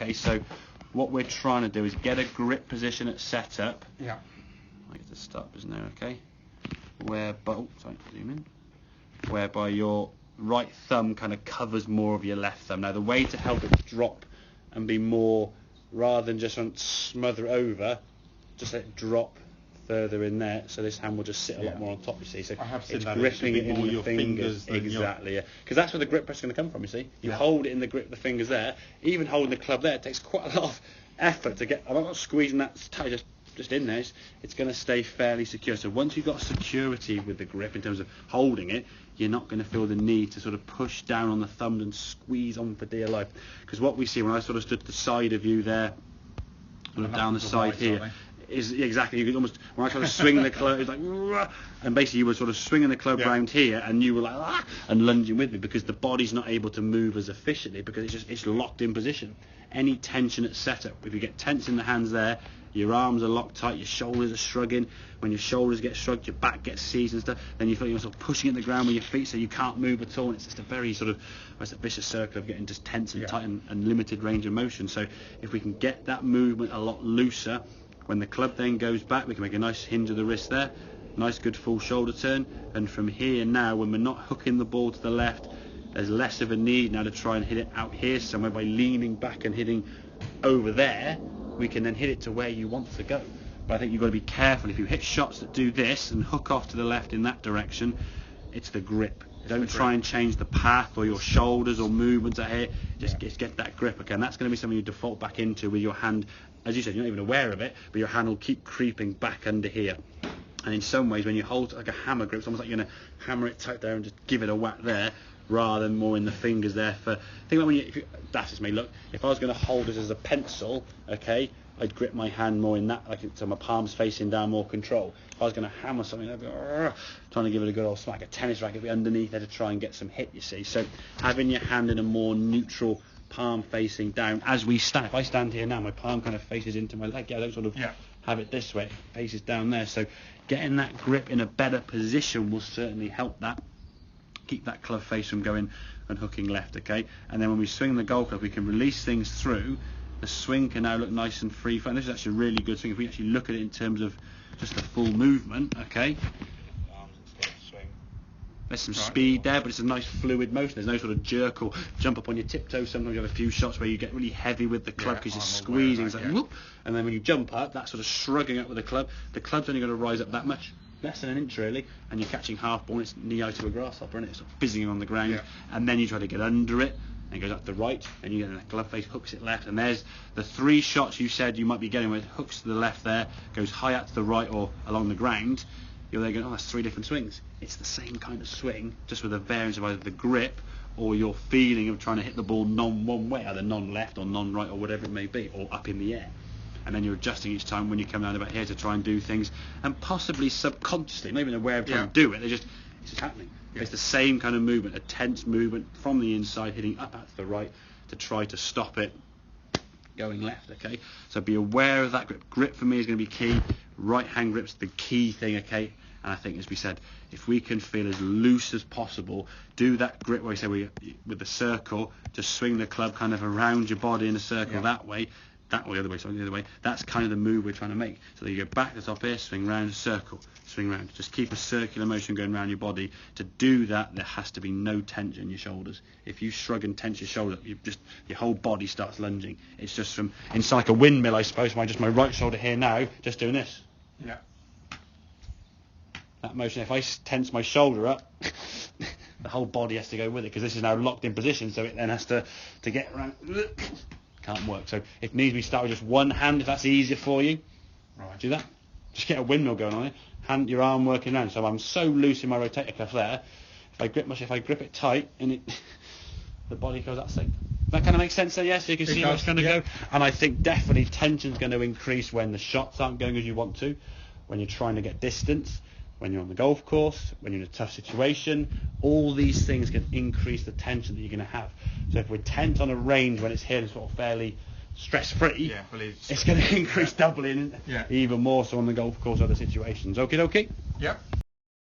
okay? So what we're trying to do is get a grip position at setup. Yeah. I get to start position there, okay? Whereby your right thumb kind of covers more of your left thumb. Now the way to help it drop and be more, rather than just smother it over, just let it drop further in there, so this hand will just sit a lot more on top, you see. So I have seen it's that gripping it in your fingers exactly, yeah. Because that's where the grip press is going to come from, you see. You hold it in the grip, the fingers there. Even holding the club there, it takes quite a lot of effort to get. I'm not squeezing that tight, just in there. It's going to stay fairly secure. So once you've got security with the grip in terms of holding it, you're not going to feel the need to sort of push down on the thumb and squeeze on for dear life. Because what we see when I sort of stood to the side of you there, sort of down the side here, is exactly, you could almost, when I try to swing the club, it's like, and basically you were sort of swinging the club round here, and you were like, and lunging with me, because the body's not able to move as efficiently, because it's locked in position. Any tension at setup, if you get tense in the hands there, your arms are locked tight, your shoulders are shrugging. When your shoulders get shrugged, your back gets seized and stuff, then you feel yourself pushing at the ground with your feet, so you can't move at all, and it's just a very sort of, it's a vicious circle of getting just tense and tight and limited range of motion. So if we can get that movement a lot looser, when the club then goes back, we can make a nice hinge of the wrist there, nice good full shoulder turn, and from here now, when we're not hooking the ball to the left, there's less of a need now to try and hit it out here somewhere. By leaning back and hitting over there, we can then hit it to where you want to go. But I think you've got to be careful. If you hit shots that do this and hook off to the left in that direction, it's the grip. Don't try and change the path or your shoulders or movements out here. Just get that grip, okay? And that's going to be something you default back into with your hand. As you said, you're not even aware of it, but your hand will keep creeping back under here. And in some ways, when you hold like a hammer grip, it's almost like you're going to hammer it tight there and just give it a whack there, rather than more in the fingers there. Think about when that's just me. Look, if I was going to hold this as a pencil, okay, I'd grip my hand more in that, like so my palms facing down, more control. If I was going to hammer something, I'd be trying to give it a good old smack. A tennis racket be underneath there to try and get some hit, you see. So having your hand in a more neutral, palm facing down as we stand. If I stand here now, my palm kind of faces into my leg. I don't sort of have it this way, it faces down there. So getting that grip in a better position will certainly help that. Keep that club face from going and hooking left, okay? And then when we swing the golf club, we can release things through. The swing can now look nice and free. And this is actually a really good swing if we actually look at it in terms of just the full movement, okay? There's some speed there, but it's a nice fluid motion. There's no sort of jerk or jump up on your tiptoes. Sometimes you have a few shots where you get really heavy with the club because you're squeezing. It's like, whoop, and then when you jump up, that sort of shrugging up with the club's only going to rise up that much, less than an inch really, and you're catching half ball, and it's knee high to a grasshopper, and it's sort of fizzing on the ground, and then you try to get under it, and it goes up to the right, and you get that glove face, hooks it left, and there's the three shots you said you might be getting where it hooks to the left there, goes high up to the right or along the ground. You're there going, oh, that's three different swings. It's the same kind of swing, just with a variance of either the grip or your feeling of trying to hit the ball non-one way, either non-left or non-right or whatever it may be, or up in the air. And then you're adjusting each time when you come down about here to try and do things, and possibly subconsciously, not even aware of trying to do it, it's just happening. It's the same kind of movement, a tense movement from the inside, hitting up out to the right to try to stop it going left, okay? So be aware of that grip. Grip for me is going to be key. Right hand grip's the key thing, okay? And I think, as we said, if we can feel as loose as possible, do that grip where we say with the circle, just swing the club kind of around your body in a circle that way, the other way. That's kind of the move we're trying to make. So that you go back to the top here, swing round, circle, swing round. Just keep a circular motion going around your body. To do that, there has to be no tension in your shoulders. If you shrug and tense your shoulder, your whole body starts lunging. It's just from, it's like a windmill, I suppose. My right shoulder here now, just doing this. Yeah. That motion, if I tense my shoulder up, the whole body has to go with it, because this is now locked in position, so it then has to get around. Can't work. So if needs, we start with just one hand, if that's easier for you. Right. Do that. Just get a windmill going on it. Your arm working around. So I'm so loose in my rotator cuff there. If I grip it tight, and the body goes that thing. That kind of makes sense there, yes? So you can see what's going to go. And I think definitely tension's going to increase when the shots aren't going as you want to, when you're trying to get distance, when you're on the golf course, when you're in a tough situation. All these things can increase the tension that you're going to have. So if we're tense on a range when it's here and sort of fairly stress-free, it's going to increase doubling, even more so on the golf course or other situations. Okay? Yep.